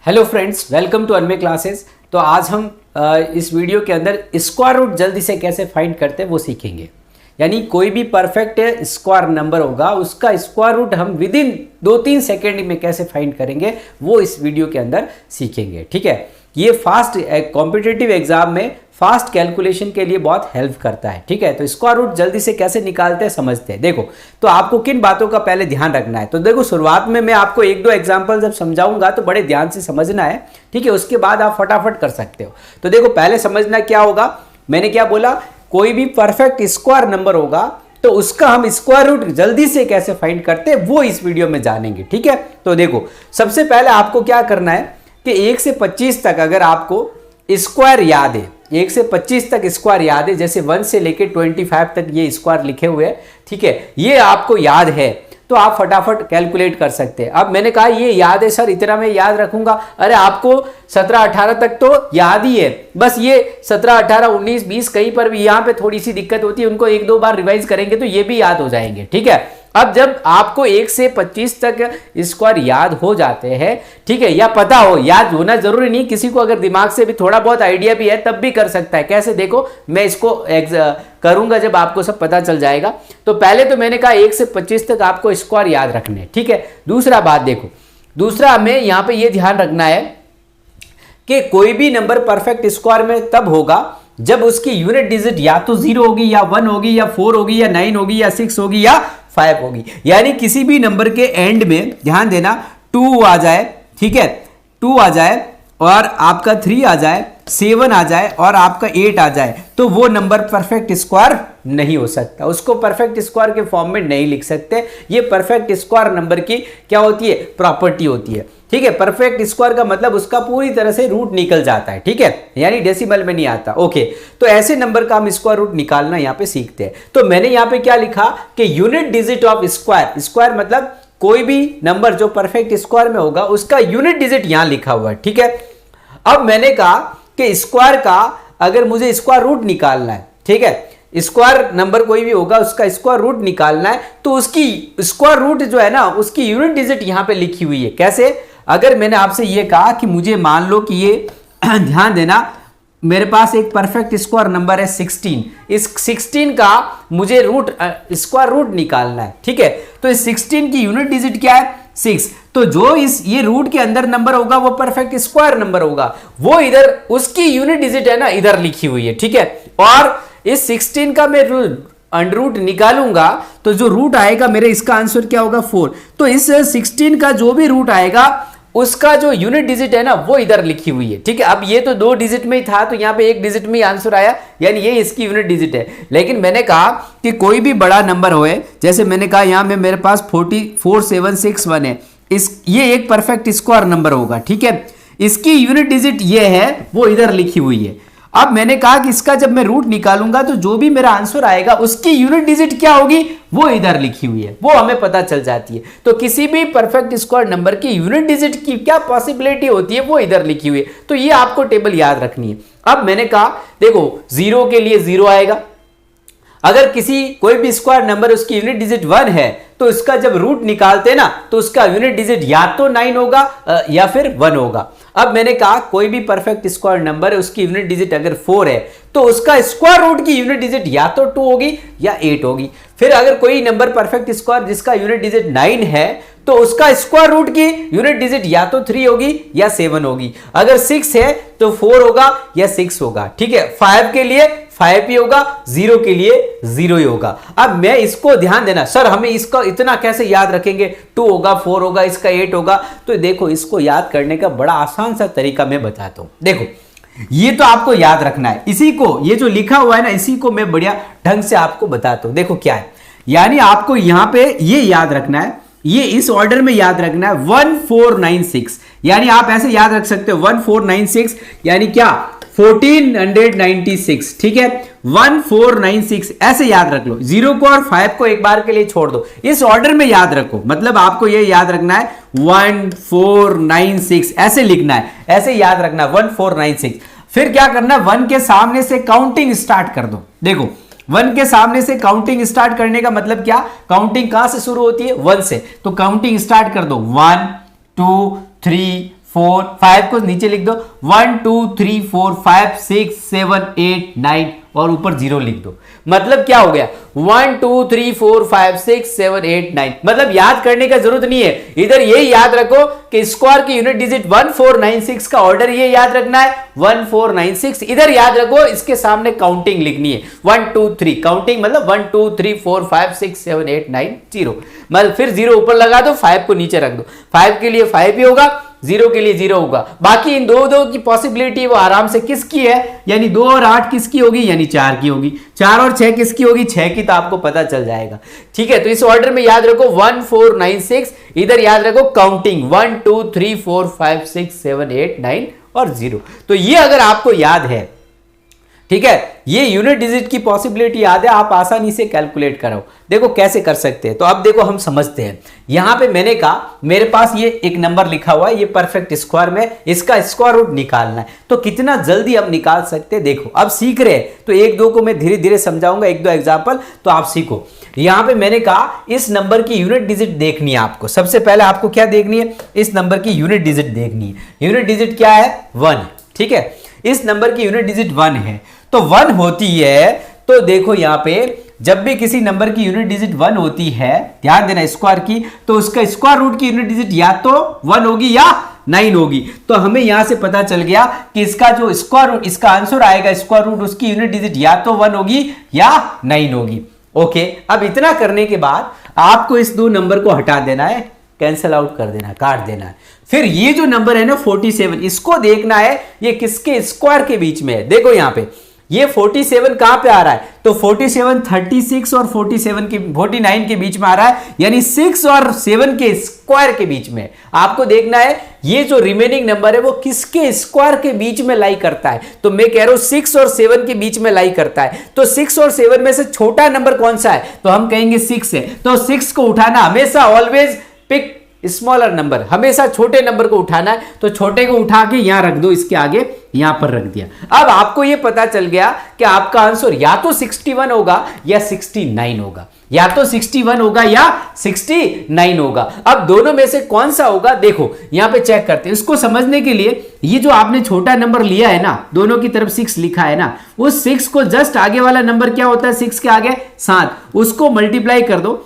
Hello friends, welcome to अनमे classes. तो आज हम इस वीडियो के अंदर स्क्वायर रूट जल्दी से कैसे फाइंड करते हैं वो सीखेंगे। यानी कोई भी परफेक्ट स्क्वायर नंबर होगा उसका स्क्वायर रूट हम विद इन 2-3 सेकेंड में कैसे फाइंड करेंगे वो इस वीडियो के अंदर सीखेंगे। ठीक है, ये फास्ट कॉम्पिटिटिव एग्जाम में फास्ट कैलकुलेशन के लिए बहुत हेल्प करता है। ठीक है, तो स्क्वायर रूट जल्दी से कैसे निकालते हैं समझते हैं। देखो, तो आपको किन बातों का पहले ध्यान रखना है। तो देखो, शुरुआत में मैं आपको 1-2 एग्जांपल जब समझाऊंगा तो बड़े ध्यान से समझना है। ठीक है, उसके बाद आप फटाफट कर सकते हो। तो देखो, पहले समझना क्या होगा, मैंने क्या बोला, कोई भी परफेक्ट स्क्वायर नंबर होगा तो उसका हम स्क्वायर रूट जल्दी से कैसे फाइंड करते हैं वो इस वीडियो में जानेंगे। ठीक है, तो देखो, सबसे पहले आपको क्या करना है कि 1 से 25 तक अगर आपको स्क्वायर याद है, 1 से 25 तक स्क्वायर याद है, जैसे 1 से लेके 25 तक ये स्क्वायर लिखे हुए हैं। ठीक है, ये आपको याद है तो आप फटाफट कैलकुलेट कर सकते हैं। अब मैंने कहा ये याद है सर, इतना मैं याद रखूंगा। अरे आपको 17-18 तक तो याद ही है, बस ये 17-18 19-20 कहीं पर भी यहाँ पे थोड़ी सी दिक्कत होती है, उनको 1-2 बार रिवाइज करेंगे तो ये भी याद हो जाएंगे। ठीक है, अब जब आपको 1 से 25 तक स्क्वायर याद हो जाते हैं, ठीक है, या पता हो, याद होना जरूरी नहीं, किसी को अगर दिमाग से भी थोड़ा बहुत आइडिया भी है तब भी कर सकता है। कैसे, देखो मैं इसको करूंगा जब आपको सब पता चल जाएगा। तो पहले तो मैंने कहा 1 से 25 तक आपको स्क्वायर याद रखने। ठीक है, दूसरा बात देखो, दूसरा हमें यहां पे ये ध्यान रखना है कि कोई भी नंबर परफेक्ट स्क्वायर में तब होगा जब उसकी यूनिट डिजिट या तो 0 होगी या 1 होगी या 4 होगी या 9 होगी या 6 होगी या 5 होगी। यानी किसी भी नंबर के एंड में ध्यान देना 2 आ जाए, ठीक है, 2 आ जाए और आपका 3 आ जाए, 7 आ जाए और आपका 8 आ जाए, तो वो नंबर परफेक्ट स्क्वायर नहीं हो सकता, उसको परफेक्ट स्क्वायर के फॉर्म में नहीं लिख सकते। ये परफेक्ट स्क्वायर नंबर की क्या होती है, प्रॉपर्टी होती है। ठीक है, परफेक्ट स्क्वायर का मतलब उसका पूरी तरह से रूट निकल जाता है। ठीक है, यानी डेसिमल में नहीं आता। ओके, तो ऐसे नंबर का हम स्क्वायर रूट निकालना यहाँ पे सीखते हैं। तो मैंने यहाँ पे क्या लिखा कि unit digit of square, square मतलब कोई भी नंबर जो परफेक्ट स्क्वायर में होगा उसका यूनिट डिजिट यहां लिखा हुआ है। ठीक है, अब मैंने कहा कि स्क्वायर का अगर मुझे स्क्वायर रूट निकालना है, ठीक है, स्क्वायर नंबर कोई भी होगा उसका स्क्वायर रूट निकालना है, तो उसकी स्क्वायर रूट जो है ना उसकी यूनिट डिजिट यहां पे लिखी हुई है। कैसे, अगर मैंने आपसे ये कहा कि मुझे मान लो कि ये ध्यान देना, मेरे पास एक परफेक्ट स्क्वायर नंबर है 16, इस 16 का मुझे रूट स्क्वायर रूट निकालना है। ठीक है, तो इस 16 की यूनिट डिजिट क्या है, 6। तो जो ये रूट के अंदर नंबर होगा वो परफेक्ट स्क्वायर नंबर होगा, वो इधर उसकी यूनिट डिजिट है ना इधर लिखी हुई है। ठीक है, और इस 16 का मैं अंडर रूट निकालूंगा तो जो रूट आएगा मेरे, इसका आंसर क्या होगा 4। तो इस 16 का जो भी रूट आएगा उसका जो यूनिट डिजिट है ना वो इधर लिखी हुई है। ठीक है, अब ये तो 2 डिजिट में ही था तो यहाँ पे 1 डिजिट में ही आंसर आया, यानी ये इसकी यूनिट डिजिट है। लेकिन मैंने कहा कि कोई भी बड़ा नंबर होए, जैसे मैंने कहा यहाँ में मेरे पास 44761 है, ये एक परफेक्ट स्क्वायर नंबर होगा। ठीक है, इसकी यूनिट डिजिट ये है, वो इधर लिखी हुई है। अब मैंने कहा कि इसका जब मैं रूट निकालूंगा तो जो भी मेरा आंसर आएगा उसकी यूनिट डिजिट क्या होगी, वो इधर लिखी हुई है, वो हमें पता चल जाती है। तो किसी भी परफेक्ट स्क्वायर नंबर की यूनिट डिजिट की क्या पॉसिबिलिटी होती है वो इधर लिखी हुई है। तो ये आपको टेबल याद रखनी है। अब मैंने कहा देखो, 0 के लिए 0 आएगा, अगर किसी कोई भी स्क्वायर नंबर उसकी यूनिट डिजिट 1 है तो इसका जब रूट निकालते हैं ना तो उसका यूनिट डिजिट या तो 9 होगा या फिर 1 होगा। अब मैंने कहा कोई भी परफेक्ट स्क्वायर नंबर है उसकी यूनिट डिजिट अगर 4 है तो उसका स्क्वायर रूट की यूनिट डिजिट या तो 2 होगी या 8 होगी। फिर अगर कोई नंबर परफेक्ट स्क्वायर जिसका यूनिट डिजिट 9 है तो उसका स्क्वायर रूट की यूनिट डिजिट या तो 3 होगी या 7 होगी। अगर 6 है तो 4 होगा या 6 होगा। ठीक है, 5 के लिए 5 ही होगा, 0 के लिए 0 ही होगा। अब मैं इसको ध्यान देना, सर हमें इसका इतना कैसे याद रखेंगे, 2 होगा, 4 होगा, इसका 8 होगा। तो देखो, इसको याद करने का बड़ा आसान सा तरीका मैं बताता हूं। देखो, ये तो आपको याद रखना है, इसी को, ये जो लिखा हुआ है ना इसी को मैं बढ़िया ढंग से आपको बताता हूं। देखो क्या है, यानी आपको यहां पे ये याद रखना है, ये इस ऑर्डर में याद रखना है 1496, यानी आप ऐसे याद रख सकते हो 1496 यानी क्या, 1496। ठीक है, 1496 ऐसे याद रख लो। 0 को और 5 को एक बार के लिए छोड़ दो, इस ऑर्डर में याद रखो। मतलब आपको ये याद रखना है 1496 ऐसे लिखना है, ऐसे याद रखना 1496। फिर क्या करना, 1 के सामने से काउंटिंग स्टार्ट कर दो। देखो, 1 के सामने से काउंटिंग स्टार्ट करने का मतलब क्या, काउंटिंग कहां से शुरू होती है, 1 से, तो काउंटिंग स्टार्ट कर दो 1 2 3 5 को नीचे लिख दो, 1 2 3 4 5 6 7 8 9 और ऊपर 0 लिख दो। मतलब क्या हो गया, 1 2 3 4 5 6 7 8 9। मतलब याद करने का जरूरत नहीं है, इधर ये याद रखो कि स्क्वायर की यूनिट डिजिट 1496 का ऑर्डर ये याद रखना है 1496। इधर याद रखो इसके सामने काउंटिंग लिखनी है 1 2 3, काउंटिंग मतलब 1 2 3 4 5 6 7 8 9 0। मतलब फिर 0 ऊपर लगा दो, 5 को नीचे रख दो। 5 के लिए 5 ही होगा, 0 के लिए 0 होगा। बाकी इन दो की पॉसिबिलिटी वो आराम से किसकी है, यानी 2 और 8 किसकी होगी, यानी 4 की होगी। 4 और 6 किसकी होगी, 6 की, तो आपको पता चल जाएगा। ठीक है, तो इस ऑर्डर में याद रखो 1496, इधर याद रखो काउंटिंग 1 2 3 4 5 6 7 8 9 और 0। तो ये अगर आपको याद है, ठीक है, ये यूनिट डिजिट की पॉसिबिलिटी याद है, आप आसानी से कैलकुलेट करो। देखो कैसे कर सकते हैं, तो अब देखो हम समझते हैं। यहां पे मैंने कहा मेरे पास ये एक नंबर लिखा हुआ है, ये परफेक्ट स्क्वायर में, इसका स्क्वायर रूट निकालना है। तो कितना जल्दी हम निकाल सकते हैं, देखो अब सीख रहे हैं तो 1 2 को मैं धीरे धीरे समझाऊंगा, 1 2 एग्जाम्पल, तो आप सीखो। यहां पे मैंने कहा इस नंबर की यूनिट डिजिट देखनी है आपको। सबसे पहले आपको क्या देखनी है, इस नंबर की यूनिट डिजिट देखनी है। यूनिट डिजिट क्या है, 1। ठीक है, इस नंबर की यूनिट डिजिट 1 है, तो 1 होती है। तो देखो यहां पे जब भी किसी नंबर की यूनिट डिजिट 1 होती है, ध्यान देना स्क्वायर की, तो उसका स्क्वायर रूट की यूनिट डिजिट या तो 1 होगी या 9 होगी। तो हमें यहां से पता चल गया कि इसका जो स्क्वायर रूट, इसका आंसर आएगा स्क्वायर रूट, उसकी यूनिट डिजिट या तो 1 होगी या 9 होगी। ओके, अब इतना करने के बाद आपको इस 2 नंबर को हटा देना है, कैंसिल आउट कर देना है, काट देना है। फिर ये जो नंबर है ना 47, इसको देखना है ये किसके स्क्वायर के बीच में है। देखो यहां पे ये 47 कहां पे आ रहा है, तो 47 36 और 49 के बीच में आ रहा है, यानी 6 और 7 के स्क्वायर के बीच में। आपको देखना है ये जो रिमेनिंग नंबर है वो किसके स्क्वायर के बीच में लाई करता है। तो मैं कह रहा हूं 6 और 7 के बीच में लाई करता है। तो 6 और 7 में से छोटा नंबर कौन सा है, तो हम कहेंगे 6 है। तो 6 को उठाना, हमेशा ऑलवेज पिक स्मॉलर नंबर, हमेशा छोटे नंबर को उठाना है। तो छोटे को उठा के यहां रख दो, इसके आगे यहां पर रख दिया। अब आपको यह पता चल गया कि आपका आंसर या तो 61 होगा या 69 होगा, या तो 61 होगा या 69 होगा। अब दोनों में से कौन सा होगा, देखो यहां पे चेक करते हैं। इसको समझने के लिए ये जो आपने छोटा नंबर लिया है ना, दोनों की तरफ 6 लिखा है ना, उस 6 को जस्ट आगे वाला नंबर क्या होता है, 6 के आगे 7, उसको मल्टीप्लाई कर दो।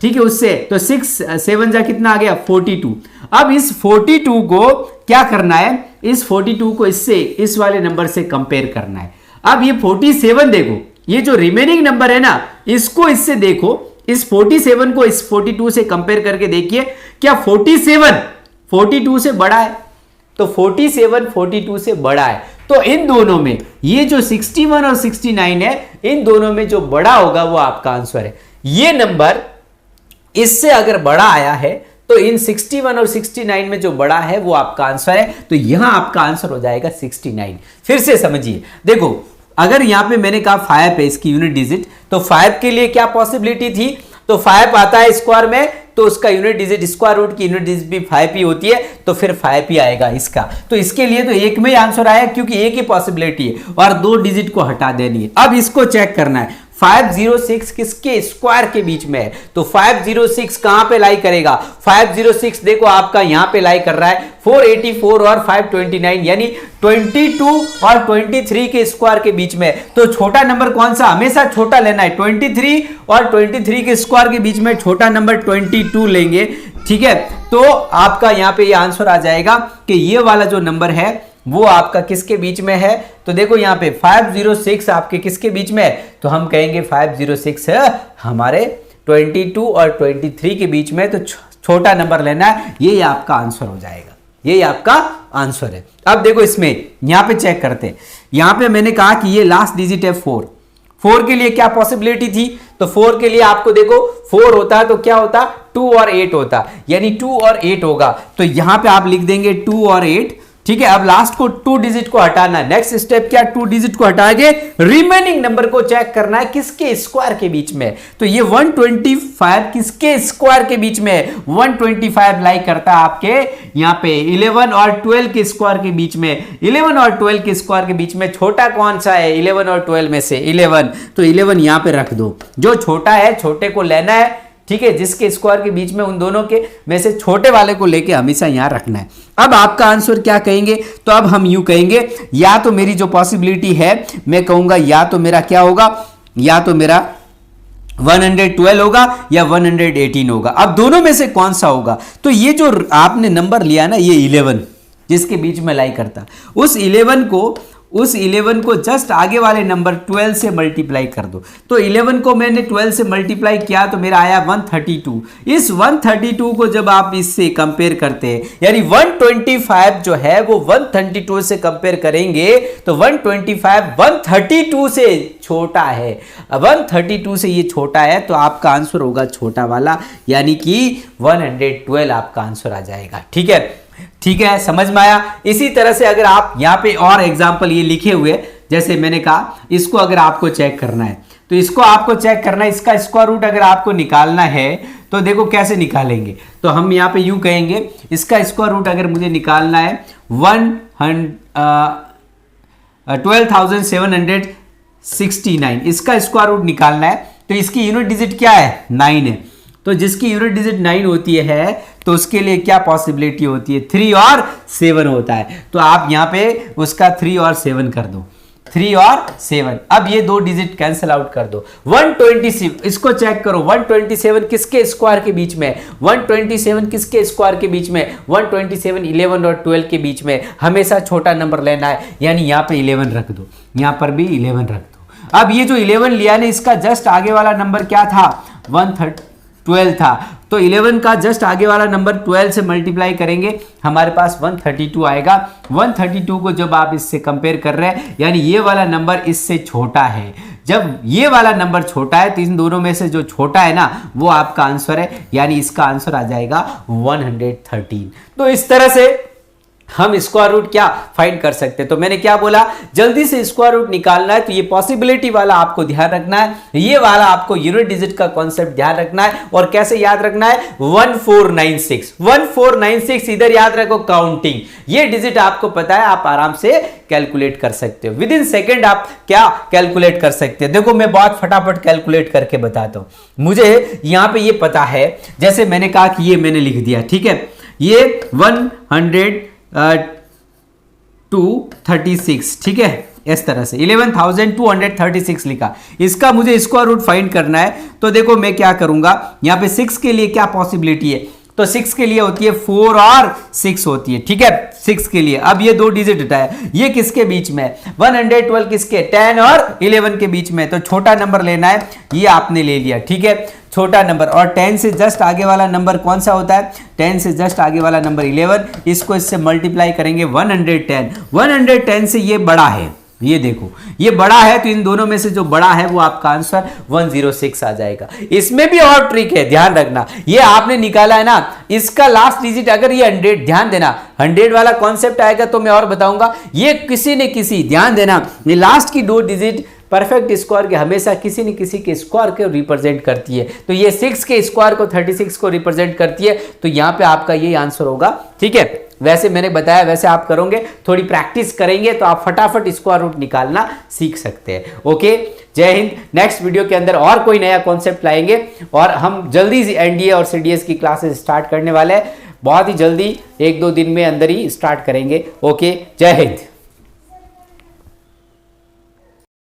ठीक है, उससे तो 6 7 जा कितना आ गया 42। अब इस 42 को क्या करना है, इस 42 को इससे, इस वाले नंबर से कंपेयर करना है। अब ये 47 देखो, ये जो रिमेनिंग नंबर है ना, इसको इससे देखो, इस 47 को इस 42 से कंपेयर करके देखिए, क्या 47 42 से बड़ा है, तो 47 42 से बड़ा है। तो इन दोनों में ये जो 61 और 69 है, इन दोनों में जो बड़ा होगा वो आपका आंसर है। ये नंबर इससे अगर बड़ा आया है तो इन 61 और 69 में जो बड़ा है वो आपका आंसर है। तो यहां आपका आंसर हो जाएगा 69। फिर से समझिए, देखो अगर यहां पे मैंने कहा 5 है इसकी यूनिट डिजिट, तो 5 के लिए क्या पॉसिबिलिटी थी, तो 5 आता है स्क्वायर में, तो उसका यूनिट डिजिट, स्क्वायर रूट की यूनिट डिजिट भी 5 ही होती है, तो फिर 5 ही आएगा इसका। तो इसके लिए तो एक में ही आंसर आया, क्योंकि एक ही पॉसिबिलिटी है और 2 डिजिट को हटा देनी है। अब इसको चेक करना है 506 किसके स्क्वायर के बीच में है, तो 506 कहां पे लाई करेगा, 506 देखो आपका यहां पे लाई कर रहा है 484 और 529, यानी 22 और 23 के स्क्वायर के बीच में। तो छोटा नंबर कौन सा, हमेशा छोटा लेना है, 23 और 23 के स्क्वायर के बीच में छोटा नंबर 22 लेंगे। ठीक है, तो आपका यहां पे ये आंसर आ जाएगा कि ये वाला जो नंबर है वो आपका किसके बीच में है। तो देखो यहाँ पे 506 आपके किसके बीच में है, तो हम कहेंगे 506 है हमारे 22 और 23 के बीच में। तो छोटा नंबर लेना है, ये आपका आंसर हो जाएगा, ये आपका आंसर है। अब देखो इसमें यहां पे चेक करते हैं, यहां पे मैंने कहा कि ये लास्ट डिजिट है 4 के लिए क्या पॉसिबिलिटी थी, तो 4 के लिए आपको देखो 4 होता है तो क्या होता, 2 और 8 होता, यानी 2 और 8 होगा। तो यहां पे आप लिख देंगे 2 और 8। ठीक है, अब लास्ट को 2 डिजिट को हटाना है। नेक्स्ट स्टेप क्या, 2 डिजिट को हटा के रिमेनिंग नंबर को चेक करना है किसके स्क्वायर के बीच में। तो ये 125 किसके स्क्वायर के बीच में है, 125 लाई करता है आपके यहां पे 11 और 12 के स्क्वायर के बीच में। 11 और 12 के स्क्वायर के बीच में छोटा कौन सा है, 11 और 12 में से 11, तो 11 यहां पे रख दो। जो छोटा है छोटे को लेना है, ठीक है, जिसके स्क्वायर के बीच में उन दोनों के में से छोटे वाले को लेके हमेशा यहां रखना है। अब आपका आंसर क्या कहेंगे, तो अब हम यूं कहेंगे, या तो मेरी जो पॉसिबिलिटी है मैं कहूंगा या तो मेरा क्या होगा, या तो मेरा 112 होगा या 118 होगा। अब दोनों में से कौन सा होगा, तो ये जो आपने नंबर लिया ना, ये 11 जिसके बीच में लाई करता, उस 11 को जस्ट आगे वाले नंबर 12 से मल्टीप्लाई कर दो। तो 11 को मैंने 12 से मल्टीप्लाई किया तो मेरा आया 132। इस 132 को जब आप इससे कंपेयर करते हैं, यानी 125 जो है वो 132 से कंपेयर करेंगे तो 125 132 से छोटा है। 132 से ये छोटा है तो आपका आंसर होगा छोटा वाला, यानी कि 112 आपका आंसर आ जाएगा। ठीक है, ठीक है, समझ में आया। इसी तरह से अगर आप यहाँ पे और एग्जांपल ये लिखे हुए, जैसे मैंने कहा, इसको अगर आपको चेक करना है तो इसको आपको चेक करना है, इसका स्क्वायर रूट अगर आपको निकालना है तो देखो कैसे निकालेंगे। तो हम यहाँ पे यूं कहेंगे, इसका स्क्वायर रूट अगर मुझे निकालना है 12,769, इसका स्क्वायर रूट निकालना है तो इसकी यूनिट डिजिट क्या है, 9 है। तो जिसकी यूनिट डिजिट 9 होती है तो उसके लिए क्या पॉसिबिलिटी होती है, 3 और 7 होता है। तो आप यहां पे उसका 3 और 7 कर दो, 3 और 7। अब ये दो डिजिट कैंसिल आउट कर दो। 127, इसको चेक करो, 127 किसके स्क्वायर के बीच में, 127 किसके स्क्वायर के बीच में, 127 11 और 12 के बीच में। हमेशा छोटा नंबर लेना है, यानी यहां पे 11 रख दो, यहां पर भी 11 रख दो। अब ये जो 11 लिया ने, इसका जस्ट आगे वाला नंबर क्या था, 12 था। तो 11 का जस्ट आगे वाला नंबर 12 से मल्टीप्लाई करेंगे, हमारे पास 132 आएगा। 132 को जब आप इससे कंपेयर कर रहे हैं, यानी ये वाला नंबर इससे छोटा है। जब ये वाला नंबर छोटा है तो इन दोनों में से जो छोटा है ना, वो आपका आंसर है, यानी इसका आंसर आ जाएगा 113। तो इस तरह से हम स्क्वायर रूट क्या फाइंड कर सकते हैं। तो मैंने क्या बोला, जल्दी से स्क्वायर रूट निकालना है तो ये पॉसिबिलिटी वाला आपको ध्यान रखना है, ये वाला आपको यूनिट डिजिट का कॉन्सेप्ट ध्यान रखना है। और कैसे याद रखना है, 1496, 1496 इधर याद रखो, काउंटिंग। ये डिजिट आपको पता है, आप आराम से कैलकुलेट कर सकते हो, विद इन सेकेंड आप क्या कैलकुलेट कर सकते हैं। देखो मैं बहुत फटाफट कैलकुलेट करके बताता हूं। मुझे यहां पे ये पता है, जैसे मैंने कहा कि ये मैंने लिख दिया, ठीक है, ये 1,236, ठीक है, इस तरह से 11,236 लिखा। इसका मुझे स्क्वायर रूट फाइंड करना है। तो देखो मैं क्या करूंगा, यहां पे 6 के लिए क्या पॉसिबिलिटी है, तो 6 के लिए होती है 4 और 6 होती है, ठीक है, 6 के लिए। अब ये दो डिजिट हटाया, ये किसके बीच में, 112 किसके, 10 और 11 के बीच में। तो छोटा नंबर लेना है, ये आपने ले लिया, ठीक है, छोटा नंबर। और 10 से जस्ट आगे वाला नंबर कौन सा होता है, 10 से जस्ट आगे वाला नंबर 11। इसको इससे मल्टीप्लाई करेंगे 110, 110 से ये बड़ा है, ये देखो ये बड़ा है, तो इन दोनों में से जो बड़ा है वो आपका आंसर 106 आ जाएगा। इसमें भी और ट्रिक है, ध्यान रखना, ये आपने निकाला है ना, इसका लास्ट डिजिट अगर ये 100, ध्यान देना 100 वाला कॉन्सेप्ट आएगा तो मैं और बताऊंगा। ये किसी न किसी, ध्यान देना, ये लास्ट की दो डिजिट परफेक्ट स्क्वायर के हमेशा किसी न किसी के स्क्वायर को रिप्रेजेंट करती है। तो ये 6 के स्क्वायर को 36 को रिप्रेजेंट करती है, तो यहां पे आपका ये आंसर होगा, ठीक है। वैसे मैंने बताया, वैसे आप करोगे, थोड़ी प्रैक्टिस करेंगे तो आप फटाफट स्क्वायर रूट निकालना सीख सकते हैं। ओके, जय हिंद। नेक्स्ट वीडियो के अंदर और कोई नया कॉन्सेप्ट लाएंगे और हम जल्दी से एनडीए और सीडीएस की क्लासेस स्टार्ट करने वाले हैं, बहुत ही जल्दी, 1-2 दिन में अंदर ही स्टार्ट करेंगे। ओके, जय हिंद।